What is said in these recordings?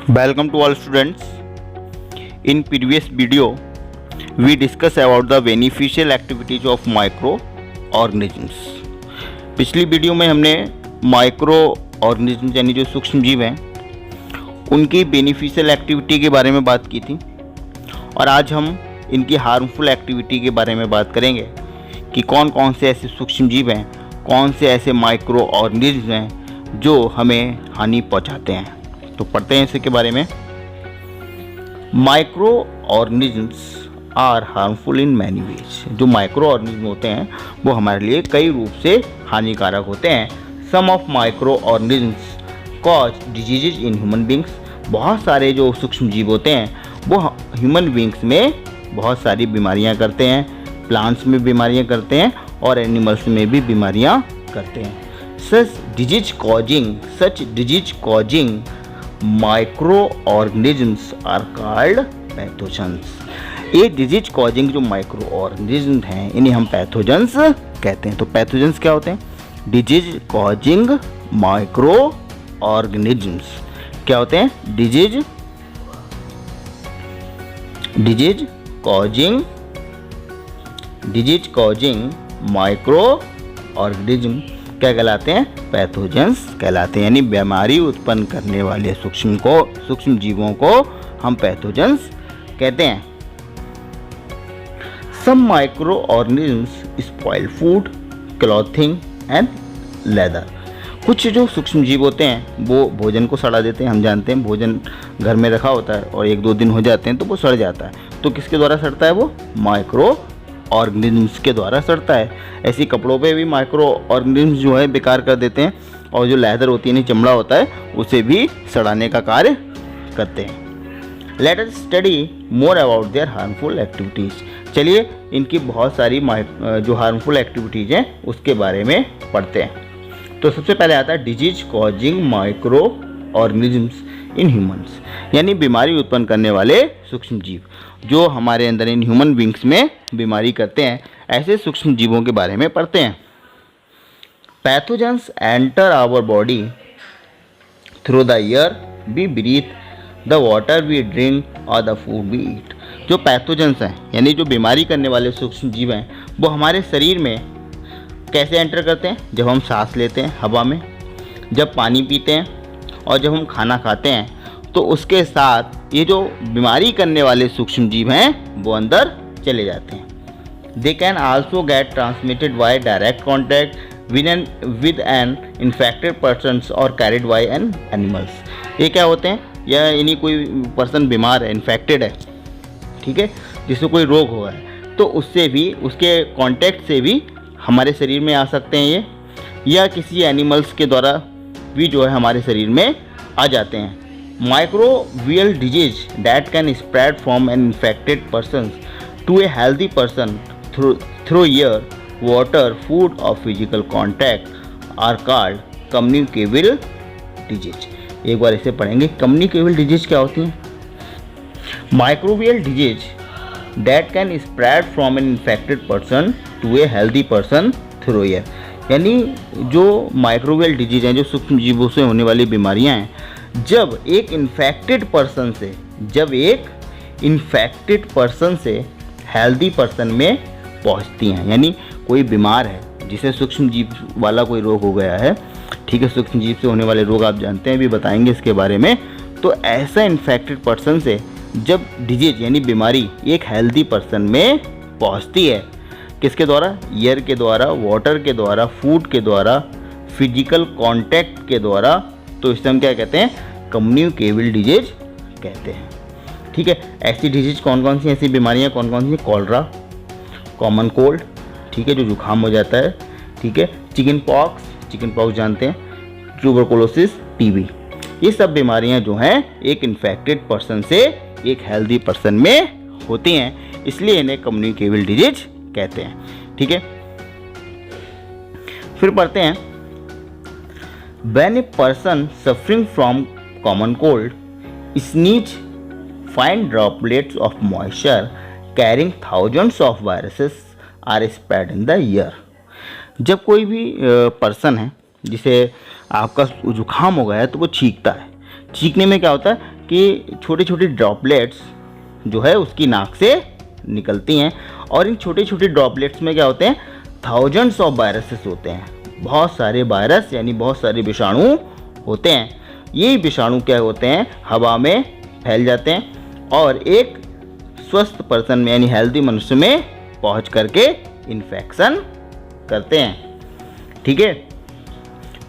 Welcome to all students. In previous video, we discuss about the beneficial activities of microorganisms. पिछली video में हमने micro organism यानी जो सूक्ष्म जीव हैं उनकी बेनिफिशियल एक्टिविटी के बारे में बात की थी, और आज हम इनकी हार्मफुल एक्टिविटी के बारे में बात करेंगे कि कौन कौन से ऐसे सूक्ष्म जीव हैं, कौन से ऐसे माइक्रो ऑर्गेनिज्म हैं जो हमें हानि पहुंचाते हैं। तो पढ़ते हैं इसके बारे में। Microorganisms are harmful in many ways. जो माइक्रो ऑर्गेनिज्म होते हैं वो हमारे लिए कई रूप से हानिकारक होते हैं। Some of microorganisms cause diseases in human beings. बहुत सारे जो सूक्ष्म जीव होते हैं वो ह्यूमन बींग्स में बहुत सारी बीमारियां करते हैं, प्लांट्स में बीमारियां करते हैं और एनिमल्स में भी बीमारियां करते हैं। Such disease causing microorganisms are called pathogens. ये डिजीज कॉजिंग जो माइक्रो ऑर्गेनिज्म हैं इन्हें हम पैथोजेंस कहते हैं। तो पैथोजेंस क्या होते हैं? डिजीज कॉजिंग माइक्रो ऑर्गेनिजम्स क्या होते हैं? डिजीज कॉजिंग माइक्रो ऑर्गेनिज्म क्या कहलाते हैं? पैथोजेंस कहलाते हैं। यानी बीमारी उत्पन्न करने वाले सूक्ष्म जीवों को हम पैथोजेंस कहते हैं। Some microorganisms spoil food, clothing and leather. कुछ जो सूक्ष्म जीव होते हैं वो भोजन को सड़ा देते हैं। हम जानते हैं भोजन घर में रखा होता है और 1-2 दिन हो जाते हैं तो वो सड़ जाता है। तो किसके द्वारा सड़ता है? वो माइक्रो ऑर्गेनिज्म्स के द्वारा सड़ता है। ऐसी कपड़ों पे भी माइक्रो ऑर्गेनिज्म्स जो है बेकार कर देते हैं, और जो लेदर होती है, चमड़ा होता है, उसे भी सड़ाने का कार्य करते हैं। Let us study more about their harmful activities. चलिए इनकी बहुत सारी जो हार्मफुल एक्टिविटीज़ हैं उसके बारे में पढ़ते हैं। तो सबसे पहले आता है disease causing micro organisms in humans, यानी बीमारी उत्पन्न करने वाले सूक्ष्म जीव जो हमारे अंदर इन ह्यूमन बींग्स में बीमारी करते हैं। ऐसे सूक्ष्म जीवों के बारे में पढ़ते हैं। Pathogens enter our body through the air we breathe, the water we drink और द फूड वी ईट। जो पैथोजेंस हैं यानी जो बीमारी करने वाले सूक्ष्म जीव हैं वो हमारे शरीर में कैसे एंटर करते हैं? जब हम सांस लेते हैं हवा में, जब पानी पीते हैं और जब हम खाना खाते हैं, तो उसके साथ ये जो बीमारी करने वाले सूक्ष्म जीव हैं वो अंदर चले जाते हैं। They can also get transmitted by direct contact with an infected persons और कैरिड बाय एन एनिमल्स। ये क्या होते हैं? या यानी कोई पर्सन बीमार है, इन्फेक्टेड है, ठीक है, जिससे कोई रोग हुआ है, तो उससे भी, उसके कॉन्टैक्ट से भी हमारे शरीर में आ सकते हैं ये, या किसी एनिमल्स के द्वारा भी जो है हमारे शरीर में आ जाते हैं। Microbial disease that can spread from an infected person to a healthy person through air, water, food और physical contact are called communicable disease. एक बार इसे पढ़ेंगे। कम्युनिकेबल डिजीज क्या होती हैं? Microbial disease that can spread from an infected person to a healthy person through air. यानी जो माइक्रोबियल डिजीज हैं, जो सूक्ष्म जीवों से होने वाली बीमारियां हैं, जब एक इन्फेक्टेड पर्सन से हेल्दी पर्सन में पहुंचती हैं, यानी कोई बीमार है जिसे सूक्ष्म जीव वाला कोई रोग हो गया है, ठीक है, सूक्ष्म जीव से होने वाले रोग आप जानते हैं, भी बताएंगे इसके बारे में। तो ऐसा इन्फेक्टेड पर्सन से जब डिजीज यानी बीमारी एक हेल्दी पर्सन में पहुंचती है, किसके द्वारा? एयर के द्वारा, वाटर के द्वारा, फूड के द्वारा, फिजिकल कांटेक्ट के द्वारा, तो इसे हम क्या कहते हैं? कम्युनिकेबल डिजीज कहते हैं। ठीक है, ऐसी डिजीज कौन कौन सी, ऐसी बीमारियां कौन कौन सी? कॉलरा, कॉमन कोल्ड, ठीक है, जो जुकाम हो जाता है, ठीक है, चिकन पॉक्स जानते हैं, ट्यूबरकुलोसिस, टीबी, ये सब बीमारियां जो हैं एक इन्फेक्टेड पर्सन से एक हेल्दी पर्सन में होती हैं, इसलिए इन्हें कम्युनिकेबल डिजीज कहते हैं। ठीक है, फिर पढ़ते हैं। When a person suffering from common cold sneeze fine droplets of moisture carrying thousands of viruses are spread in the air. जब कोई भी पर्सन है जिसे आपका जुकाम हो गया है तो वो छींकता है। छींकने में क्या होता है कि छोटी छोटी ड्रॉपलेट्स जो है उसकी नाक से निकलती हैं, और इन छोटे छोटे ड्रॉपलेट्स में क्या होते हैं, थाउजेंड्स ऑफ वायरसेस होते हैं। बहुत सारे वायरस यानी बहुत सारे विषाणु होते हैं। ये विषाणु क्या होते हैं, हवा में फैल जाते हैं और एक स्वस्थ पर्सन में यानी हेल्दी मनुष्य में पहुंच करके इन्फेक्शन करते हैं। ठीक है,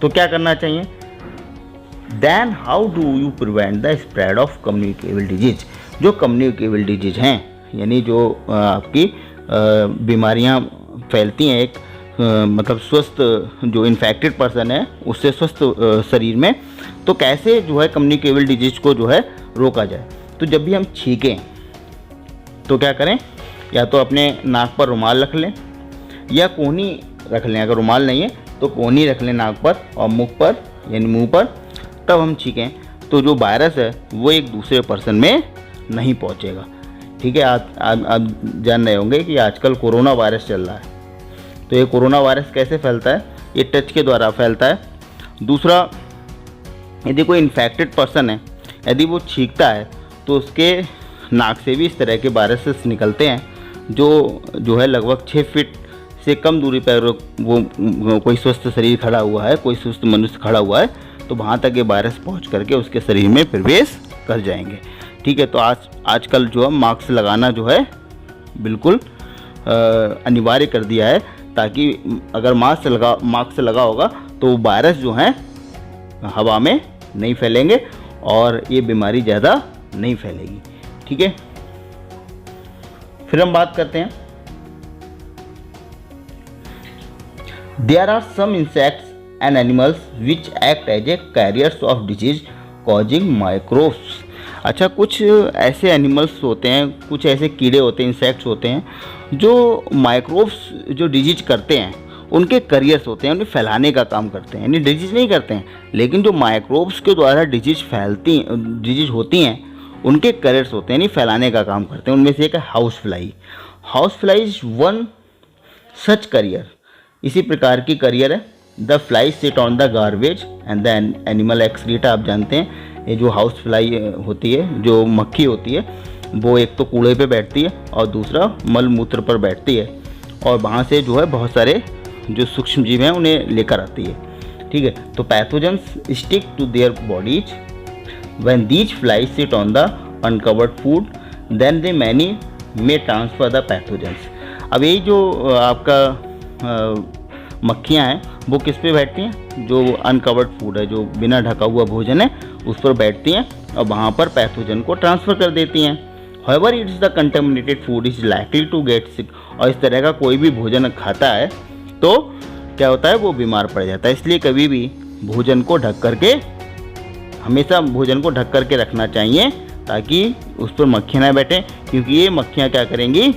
तो क्या करना चाहिए? Then how do you prevent the spread of communicable disease? जो कम्युनिकेबल डिजीज हैं यानी जो आपकी बीमारियां फैलती हैं एक मतलब स्वस्थ जो इन्फेक्टेड पर्सन है उससे स्वस्थ शरीर में, तो कैसे जो है कम्युनिकेबल डिजीज को जो है रोका जाए? तो जब भी हम छींकें तो क्या करें, या तो अपने नाक पर रुमाल रख लें या कोहनी रख लें। अगर रुमाल नहीं है तो कोहनी रख लें नाक पर और मुख पर यानी मुंह पर, तब हम छींकें तो जो वायरस है वो एक दूसरे पर्सन में नहीं पहुंचेगा। ठीक है, आप जान रहे होंगे कि आजकल कोरोना वायरस चल रहा है, तो ये कोरोना वायरस कैसे फैलता है? ये टच के द्वारा फैलता है। दूसरा, यदि कोई इन्फेक्टेड पर्सन है, यदि वो छींकता है तो उसके नाक से भी इस तरह के वायरसेस निकलते हैं जो है लगभग 6 फीट से कम दूरी पर वो कोई स्वस्थ शरीर खड़ा हुआ है, कोई स्वस्थ मनुष्य खड़ा हुआ है, तो वहाँ तक ये वायरस पहुँच करके उसके शरीर में प्रवेश कर जाएंगे। ठीक है, तो आजकल जो है मास्क लगाना जो है बिल्कुल अनिवार्य कर दिया है, ताकि अगर मास्क लगा होगा तो वायरस जो हैं हवा में नहीं फैलेंगे और ये बीमारी ज़्यादा नहीं फैलेगी। ठीक है, फिर हम बात करते हैं, there are some insects and animals which act as a carriers of disease causing microbes. अच्छा, कुछ ऐसे एनिमल्स होते हैं, कुछ ऐसे कीड़े होते हैं, इंसेक्ट्स होते हैं जो माइक्रोब्स जो डिजीज करते हैं उनके करियर्स होते हैं, उन्हें फैलाने का काम करते हैं, यानी डिजीज नहीं करते हैं, लेकिन जो माइक्रोब्स के द्वारा डिजीज होती हैं उनके करियर्स होते हैं, यानी फैलाने का काम करते हैं। उनमें से एक है house fly. House fly is one such career, इसी प्रकार की करियर है। The fly seat on the garbage and the animal excreta. आप जानते हैं ये जो हाउस फ्लाई होती है, जो मक्खी होती है, वो एक तो कूड़े पे बैठती है और दूसरा मल मूत्र पर बैठती है, और वहाँ से जो है बहुत सारे जो सूक्ष्म जीव हैं उन्हें लेकर आती है। ठीक है, तो pathogens stick to their bodies when these flies sit on the uncovered food then they many may transfer the pathogens. अब यही जो आपका मक्खियाँ हैं वो किस पे बैठती हैं? जो अनकवर्ड फूड है, जो बिना ढका हुआ भोजन है, उस पर बैठती हैं और वहाँ पर पैथोजन को ट्रांसफ़र कर देती हैं। However it's the contaminated food is likely to get sick. और इस तरह का कोई भी भोजन खाता है तो क्या होता है, वो बीमार पड़ जाता है। इसलिए कभी भी भोजन को ढक करके, हमेशा भोजन को ढक करके रखना चाहिए ताकि उस पर मक्खियाँ ना बैठें, क्योंकि ये मक्खियाँ क्या करेंगी,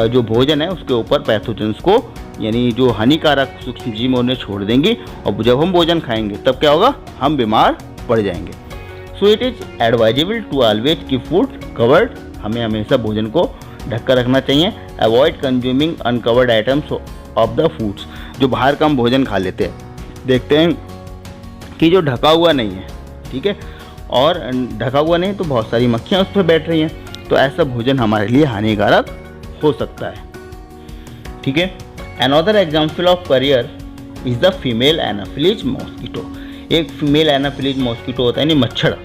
जो भोजन है उसके ऊपर पैथोजेंस को यानी जो हानिकारक सूक्ष्म जीव उन्हें छोड़ देंगी, और जब हम भोजन खाएंगे तब क्या होगा, हम बीमार पड़ जाएंगे। So it is advisable to always keep food covered. हमें हमेशा भोजन को ढक कर रखना चाहिए। Avoid consuming uncovered items of the foods. जो बाहर का हम भोजन खा लेते हैं, देखते हैं कि जो ढका हुआ नहीं है, ठीक है, और ढका हुआ नहीं तो बहुत सारी मक्खियाँ उस पर बैठ रही हैं, तो ऐसा भोजन हमारे लिए हानिकारक हो सकता है। ठीक है, another example of career is the female Anopheles mosquito. एक फीमेल एनाफिलीज मॉस्किटो होता है यानी मच्छर,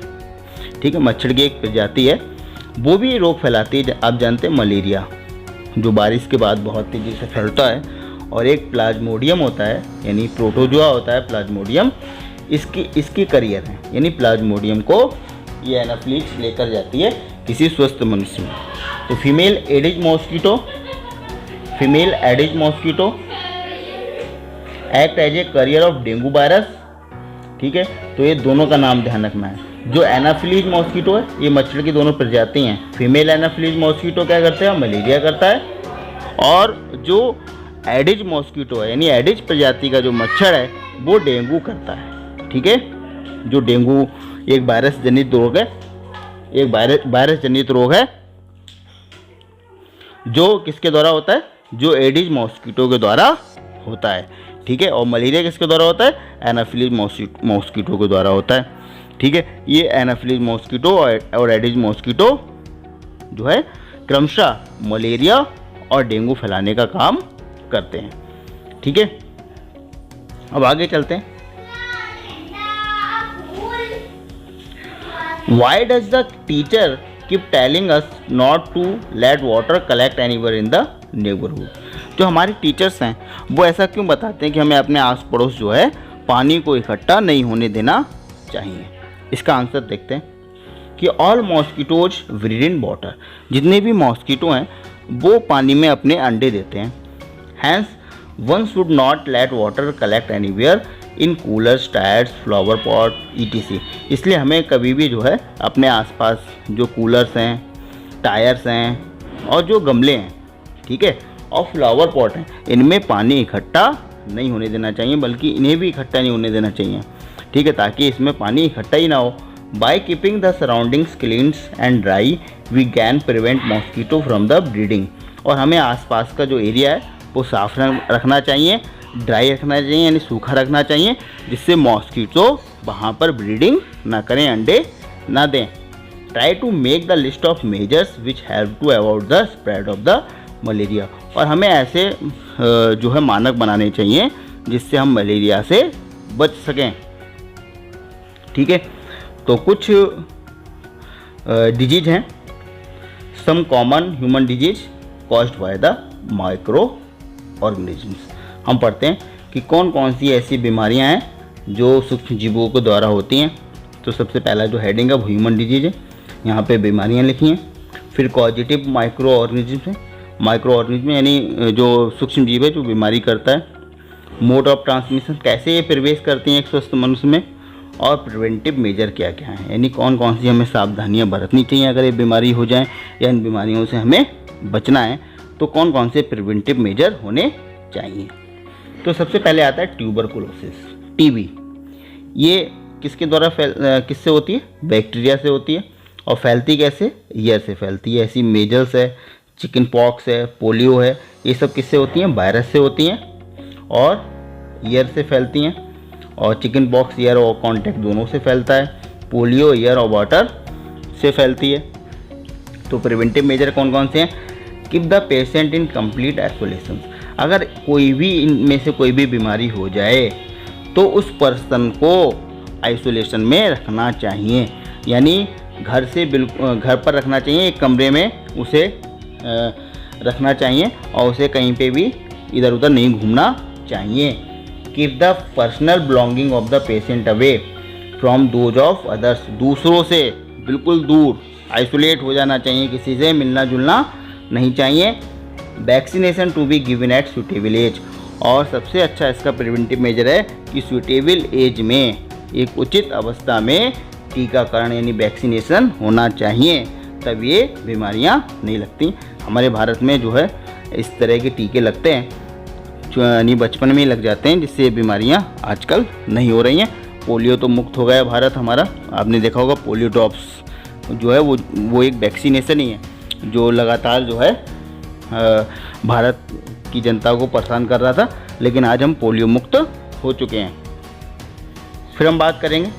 ठीक है, मच्छर की एक प्रजाति है, वो भी रोग फैलाती है। आप जानते हैं मलेरिया, जो बारिश के बाद बहुत तेज़ी से फैलता है। और एक प्लाज्मोडियम होता है यानी प्रोटोजोआ होता है प्लाज्मोडियम, इसकी करियर है, यानी प्लाज्मोडियम को ये एनाफिलीज लेकर जाती है किसी स्वस्थ मनुष्य में। तो female aedes mosquito act as a carrier of dengue virus. ठीक है, तो ये दोनों का नाम ध्यान रखना है। जो एनाफिलीज मॉस्किटो है, ये मच्छर की दोनों प्रजाति हैं। फीमेल एनाफिलीज मॉस्किटो क्या करता है, मलेरिया करता है, और जो एडिज मॉस्किटो है यानी एडिज प्रजाति का जो मच्छर है वो डेंगू करता है। ठीक है, जो डेंगू एक वायरस जनित रोग है, एक वायरस जनित रोग है जो किसके द्वारा होता है, जो एडिज मॉस्किटो के द्वारा होता है, ठीक है। और मलेरिया किसके द्वारा होता है? एनाफिलीज मॉस्किटो के द्वारा होता है, ठीक है। ये एनाफिलीज मॉस्किटो और एडिस मॉस्किटो जो है क्रमशः मलेरिया और डेंगू फैलाने का काम करते हैं, ठीक है। अब आगे चलते हैं। Why does the teacher keep telling us not to let water collect anywhere in the neighbourhood? जो हमारे टीचर्स हैं वो ऐसा क्यों बताते हैं कि हमें अपने आस पड़ोस जो है पानी को इकट्ठा नहीं होने देना चाहिए? इसका आंसर देखते हैं कि all mosquitoes breed in water, जितने भी मॉस्किटो हैं वो पानी में अपने अंडे देते हैं। Hence one should not let water collect anywhere in coolers, tyres, flower pot etc। इसलिए हमें कभी भी जो है अपने आसपास जो कूलर्स हैं, टायर्स हैं और जो गमले हैं, ठीक है, और फ्लावर पॉट हैं, इनमें पानी इकट्ठा नहीं होने देना चाहिए, बल्कि इन्हें भी इकट्ठा नहीं होने देना चाहिए, ठीक है, ताकि इसमें पानी इकट्ठा ही ना हो। By keeping the surroundings clean and dry we can prevent mosquito from the breeding. और हमें आसपास का जो एरिया है वो साफ रखना चाहिए, ड्राई रखना चाहिए, यानी सूखा रखना चाहिए, जिससे मॉस्किटो वहाँ पर ब्रीडिंग ना करें, अंडे ना दें। Try to make the list of measures which help to avoid the spread of the malaria. और हमें ऐसे जो है मानक बनाने चाहिए जिससे हम मलेरिया से बच सकें, ठीक है। तो कुछ डिजीज हैं, some common human disease caused by the microorganisms. हम पढ़ते हैं कि कौन कौन सी ऐसी बीमारियां हैं जो सूक्ष्म जीवों के द्वारा होती हैं। तो सबसे पहला जो हेडिंग है वो ह्यूमन डिजीज है, यहाँ पे बीमारियां लिखी हैं। फिर कॉजेटिव माइक्रो ऑर्गेनिज्म है, माइक्रो ऑर्गेनिज्म यानी जो सूक्ष्म जीव है जो बीमारी करता है। मोड ऑफ ट्रांसमिशन, कैसे ये प्रवेश करती हैं एक स्वस्थ मनुष्य में। और प्रिवेंटिव मेजर क्या क्या है, यानी कौन कौन सी हमें सावधानियां बरतनी चाहिए अगर ये बीमारी हो जाए या इन बीमारियों से हमें बचना है, तो कौन कौन से प्रिवेंटिव मेजर होने चाहिए। तो सबसे पहले आता है ट्यूबरकुलोसिस, टीबी। ये किसके द्वारा किससे होती है? बैक्टीरिया से होती है। और फैलती कैसे? ईयर से फैलती है। ऐसी मेजल्स है, चिकन पॉक्स है, पोलियो है, ये सब किससे होती हैं? वायरस से होती हैं और ईयर से फैलती हैं। और चिकन पॉक्स ईयर और कॉन्टैक्ट दोनों से फैलता है। पोलियो ईयर और वाटर से फैलती है। तो प्रिवेंटिव मेजर कौन कौन से हैं? Keep the patient in complete isolation. अगर कोई भी इनमें से कोई भी बीमारी हो जाए तो उस पर्सन को आइसोलेशन में रखना चाहिए, यानी घर से बिल्कुल घर पर रखना चाहिए, एक कमरे में उसे रखना चाहिए और उसे कहीं पे भी इधर उधर नहीं घूमना चाहिए। Keep the personal belonging of the patient away from those of others. दूसरों से बिल्कुल दूर आइसोलेट हो जाना चाहिए, किसी से मिलना जुलना नहीं चाहिए। Vaccination to be given at suitable age. और सबसे अच्छा इसका प्रिवेंटिव मेजर है कि सूटेबल एज में, एक उचित अवस्था में टीकाकरण यानी वैक्सीनेशन होना चाहिए, तब ये बीमारियां नहीं लगती। हमारे भारत में जो है इस तरह के टीके लगते हैं, यानी बचपन में ही लग जाते हैं, जिससे ये बीमारियां आजकल नहीं हो रही हैं। पोलियो तो मुक्त हो गया भारत हमारा, आपने देखा होगा पोलियो ड्रॉप्स जो है वो एक वैक्सीनेशन ही है जो लगातार जो है भारत की जनता को परेशान कर रहा था, लेकिन आज हम पोलियो मुक्त हो चुके हैं। फिर हम बात करेंगे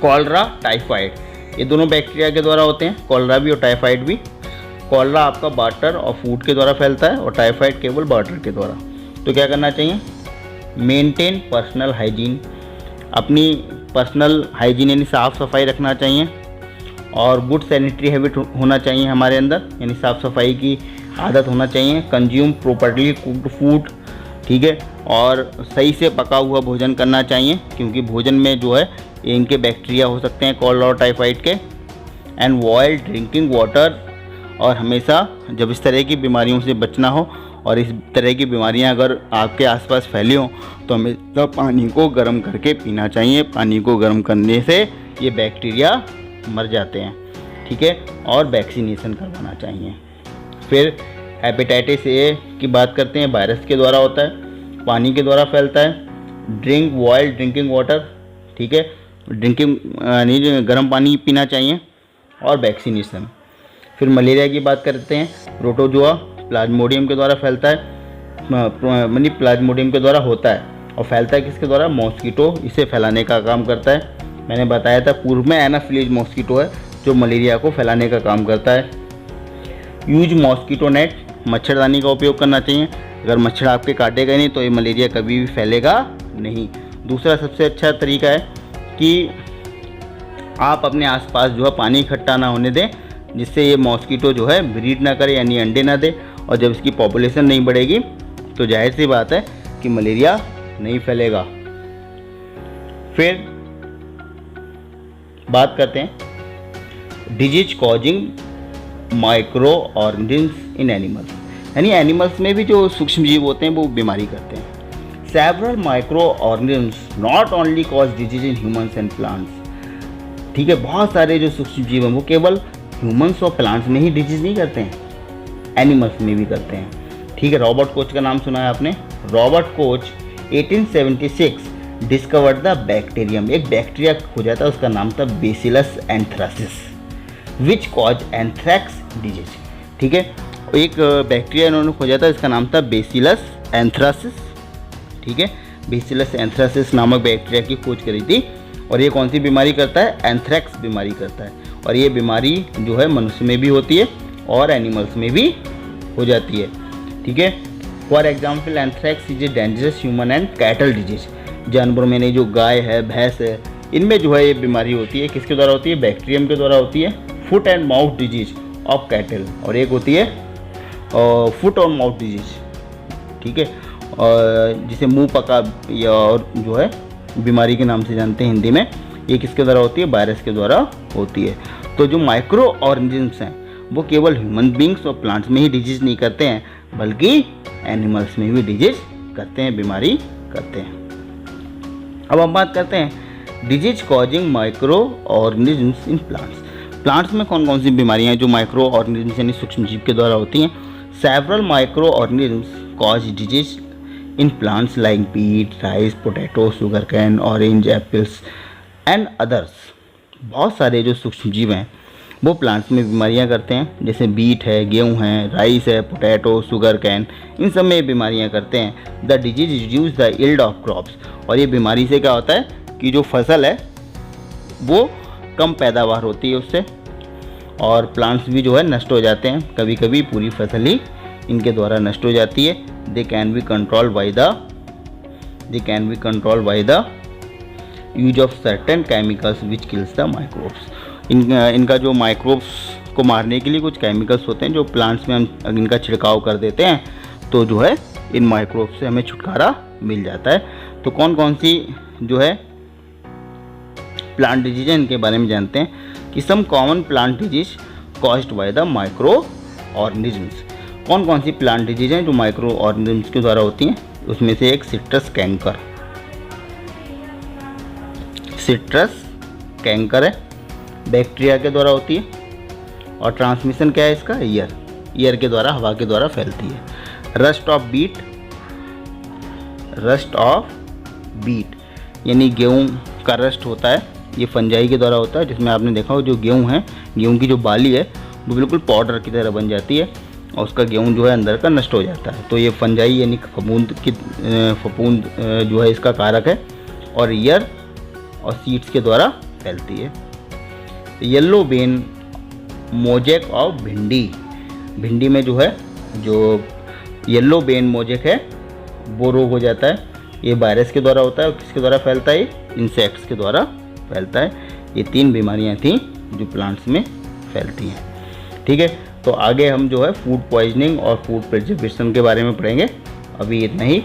कॉलरा, टाइफाइड। ये दोनों बैक्टीरिया के द्वारा होते हैं, कॉलरा भी और टाइफाइड भी। कॉलरा आपका वाटर और फूड के द्वारा फैलता है और टाइफाइड केवल वाटर के द्वारा। तो क्या करना चाहिए? मेंटेन पर्सनल हाइजीन, अपनी पर्सनल हाइजीन यानी साफ़ सफाई रखना चाहिए। और गुड सैनिटरी हैबिट होना चाहिए हमारे अंदर, यानी साफ़ सफाई की आदत होना चाहिए। कंज्यूम प्रॉपर्ली कुक्ड फूड, ठीक है, और सही से पका हुआ भोजन करना चाहिए, क्योंकि भोजन में जो है इनके बैक्टीरिया हो सकते हैं कॉलरा और टाइफाइड के। एंड बॉइल्ड ड्रिंकिंग वाटर, और हमेशा जब इस तरह की बीमारियों से बचना हो और इस तरह की बीमारियां अगर आपके आसपास फैली हों तो हमेशा पानी को गर्म करके पीना चाहिए। पानी को गर्म करने से ये बैक्टीरिया मर जाते हैं, ठीक है। और वैक्सीनेशन करवाना चाहिए। फिर हेपेटाइटिस ए की बात करते हैं, वायरस के द्वारा होता है, पानी के द्वारा फैलता है। ड्रिंक बॉइल्ड ड्रिंकिंग वाटर, ठीक है, ड्रिंकिंग यानी गर्म पानी पीना चाहिए। और वैक्सीनेशन। फिर मलेरिया की बात करते हैं, प्रोटोजोआ प्लाज्मोडियम के द्वारा फैलता है। यानी प्लाज्मोडियम के द्वारा होता है और फैलता है किसके द्वारा? मॉस्किटो इसे फैलाने का काम करता है। मैंने बताया था पूर्व में एनाफिलीज मॉस्किटो है जो मलेरिया को फैलाने का काम करता है। यूज मॉस्किटो नेट, मच्छरदानी का उपयोग करना चाहिए। अगर मच्छर आपके काटेगा नहीं तो ये मलेरिया कभी भी फैलेगा नहीं। दूसरा सबसे अच्छा तरीका है कि आप अपने आसपास जो है पानी इकट्ठा ना होने दें, जिससे ये मॉस्किटो जो है ब्रीड ना करे यानी अंडे ना दे, और जब इसकी पॉपुलेशन नहीं बढ़ेगी तो जाहिर सी बात है कि मलेरिया नहीं फैलेगा। फिर बात करते हैं डिजीज कॉजिंग माइक्रो ऑर्गेनिज्म्स इन एनिमल्स, यानी एनिमल्स में भी जो सूक्ष्म जीव होते हैं वो बीमारी करते हैं। Several micro organisms not only cause disease in humans and plants, ठीक है, बहुत सारे जो सूक्ष्म जीव हैं वो केवल ह्यूमंस और प्लांट्स में ही डिजीज नहीं करते हैं, एनिमल्स में भी करते हैं, ठीक है। रॉबर्ट कोच का नाम सुना है आपने? Robert Koch 1876 discovered the bacterium, एक बैक्टीरिया खोजा था, उसका नाम था bacillus anthracis which cause anthrax disease, ठीक है। एक बैक्टीरिया इन्होंने खोजा था, इसका नाम था बेसिलस एंथ्रासिस, ठीक है। बेसिलस एंथ्रासिस नामक बैक्टीरिया की खोज करी थी और ये कौन सी बीमारी करता है? एंथ्रैक्स बीमारी करता है। और ये बीमारी जो है मनुष्य में भी होती है और एनिमल्स में भी हो जाती है, ठीक है। For example anthrax is a dangerous human and cattle disease, जानवरों में नहीं, जो गाय है, भैंस है, इनमें जो है ये बीमारी होती है, किसके द्वारा होती है? बैक्टीरियम के द्वारा होती है। Foot and mouth disease of cattle, और एक होती है फुट और माउथ डिजीज, ठीक है, और जिसे मुंह पका या और जो है बीमारी के नाम से जानते हैं हिंदी में, ये किसके द्वारा होती है? वायरस के द्वारा होती है। तो जो माइक्रो ऑर्गेनिज्म्स हैं वो केवल ह्यूमन बींग्स और प्लांट्स में ही डिजीज नहीं करते हैं, बल्कि एनिमल्स में भी डिजीज करते हैं, बीमारी करते हैं। अब हम बात करते हैं disease causing micro organisms in plants. Plants में कौन कौन सी बीमारियां हैं जो माइक्रो ऑर्गेनिज्म्स यानी सूक्ष्म जीव के द्वारा होती हैं? Several microorganisms cause disease in plants like beet, rice, potato, sugarcane, orange, apples and others. बहुत सारे जो सूक्ष्म जीव हैं वो प्लांट्स में बीमारियां करते हैं, जैसे बीट है, गेहूं है, राइस है, पोटैटो, शुगर कैन, इन सब में बीमारियां करते हैं। The disease reduce the yield of crops, और ये बीमारी से क्या होता है कि जो फसल है वो कम पैदावार होती है उससे, और प्लांट्स भी जो है नष्ट हो जाते हैं, कभी कभी पूरी फसल ही इनके द्वारा नष्ट हो जाती है। They can be controlled by the use of certain chemicals which kills the microbes. इनका जो माइक्रोब्स को मारने के लिए कुछ केमिकल्स होते हैं जो प्लांट्स में हम इनका छिड़काव कर देते हैं तो जो है इन माइक्रोब्स से हमें छुटकारा मिल जाता है। तो कौन कौन सी जो है प्लांट डिजीज है इनके बारे में जानते हैं कि some common plant disease caused by the microorganisms. कौन कौन सी प्लांट डिजीज हैं जो माइक्रो ऑर्गेनिज्म्स के द्वारा होती हैं? उसमें से एक सिट्रस कैंकर है, बैक्टीरिया के द्वारा होती है, और ट्रांसमिशन क्या है इसका? ईयर के द्वारा, हवा के द्वारा फैलती है। रस्ट ऑफ बीट यानी गेहूं का रस्ट होता है, ये फंजाई के द्वारा होता है, जिसमें आपने देखा हो जो गेहूं है, गेहूं की जो बाली है वो बिल्कुल पाउडर की तरह बन जाती है और उसका गेहूं जो है अंदर का नष्ट हो जाता है। तो ये फंजाई यानी फफूंद जो है इसका कारक है, और ईयर और सीड्स के द्वारा फैलती है। येलो बेन मोजेक ऑफ भिंडी में जो है जो येलो बेन मोजेक है वो रोग हो जाता है। ये वायरस के द्वारा होता है और किसके द्वारा फैलता है? इंसेक्ट्स के द्वारा फैलता है। ये 3 बीमारियां थीं जो प्लांट्स में फैलती हैं, ठीक है। तो आगे हम जो है फूड पॉइजनिंग और फूड प्रिजर्वेशन के बारे में पढ़ेंगे। अभी इतना ही।